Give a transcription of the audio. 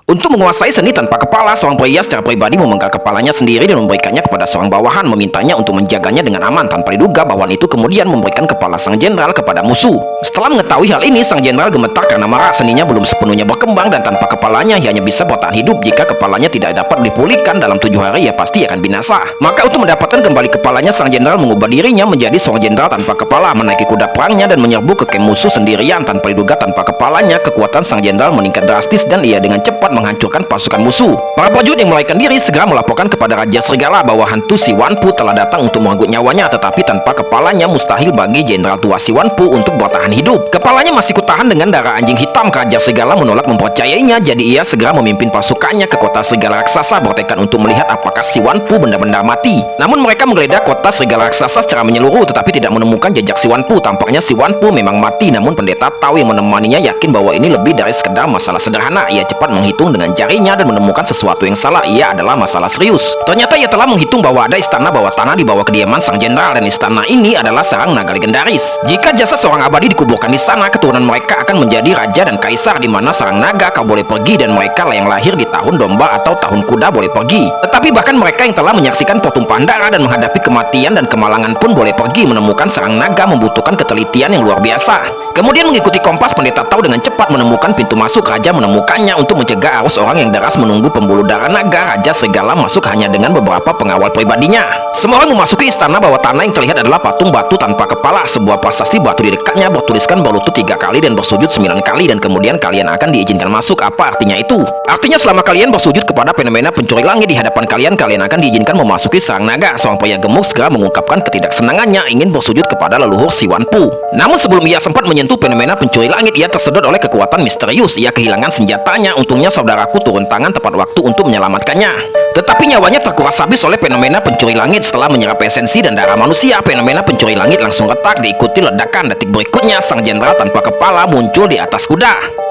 Untuk menguasai seni tanpa kepala, seorang pria secara pribadi memenggal kepalanya sendiri dan memberikannya kepada seorang bawahan, memintanya untuk menjaganya dengan aman. Tanpa diduga, bawahan itu kemudian memberikan kepala sang jenderal kepada musuh. Setelah mengetahui hal ini, sang jenderal gemetar karena marah. Seninya belum sepenuhnya berkembang dan tanpa kepalanya ia hanya bisa bertahan hidup. Jika kepalanya tidak dapat dipulihkan dalam 7 hari, ia pasti akan binasa. Maka untuk mendapatkan kembali kepalanya, sang jenderal mengubah dirinya menjadi seorang jenderal tanpa kepala, menaiki kuda perangnya dan menyerbu ke kamp musuh sendirian. Tanpa diduga, tanpa kepalanya, kekuatan sang jenderal meningkat drastis dan ia dengan cepat menghancurkan pasukan musuh. Para prajurit yang melarikan diri segera melaporkan kepada Raja Serigala bahwa hantu Si Wanpu telah datang untuk merenggut nyawanya, tetapi tanpa kepalanya mustahil bagi jenderal tua Si Wanpu untuk bertahan hidup. Kepalanya masih kutahan dengan darah anjing hitam. Raja Serigala menolak mempercayainya, jadi ia segera memimpin pasukannya ke kota Serigala Raksasa bertekad untuk melihat apakah Si Wanpu benar-benar mati. Namun mereka menggeledah kota Serigala Raksasa secara menyeluruh tetapi tidak menemukan jejak Si Wanpu. Tampaknya Si Wanpu memang mati, namun pendeta Tao yang menemaninya yakin bahwa ini lebih dari sekedar masalah sederhana. Ia cepat menghitung dengan jarinya dan menemukan sesuatu yang salah. Ia adalah masalah serius. Ternyata ia telah menghitung bahwa ada istana bawah tanah di bawah kediaman sang jenderal, dan istana ini adalah sarang naga legendaris. Jika jasad seorang abadi dikuburkan di sana, keturunan mereka akan menjadi raja dan kaisar, di mana sarang naga kau boleh pergi dan mereka yang lahir di tahun domba atau tahun kuda boleh pergi. Tetapi bahkan mereka yang telah menyaksikan pertumpahan darah dan menghadapi kematian dan kemalangan pun boleh pergi. Menemukan sarang naga membutuhkan ketelitian yang luar biasa. Kemudian mengikuti kompas, pendeta Tao dengan cepat menemukan pintu masuk. Raja menemukannya untuk mencegah arus orang yang deras menunggu pembuluh darah naga. Raja Serigala masuk hanya dengan beberapa pengawal pribadinya. Semua orang memasuki istana bawah tanah yang terlihat adalah patung batu tanpa kepala. Sebuah prasasti batu di dekatnya bertuliskan berlutut 3 kali dan bersujud 9 kali, dan kemudian kalian akan diizinkan masuk. Apa artinya itu? Artinya selama kalian bersujud kepada fenomena pencuri langit di hadapan kalian, kalian akan diizinkan memasuki sarang naga. Seorang pria gemuk segera mengungkapkan ketidaksenangannya ingin bersujud kepada leluhur Si Wanpu. Namun sebelum ia sempat menyentuh fenomena pencuri langit, ia tersedot oleh kekuatan misterius. Ia kehilangan senjatanya. Untungnya saudaraku turun tangan tepat waktu untuk menyelamatkannya. Tetapi nyawanya terkuras habis oleh fenomena pencuri langit. Setelah menyerap esensi dan darah manusia, fenomena pencuri langit langsung retak. Diikuti ledakan. Detik berikutnya sang jenderal tanpa kepala muncul di atas kuda.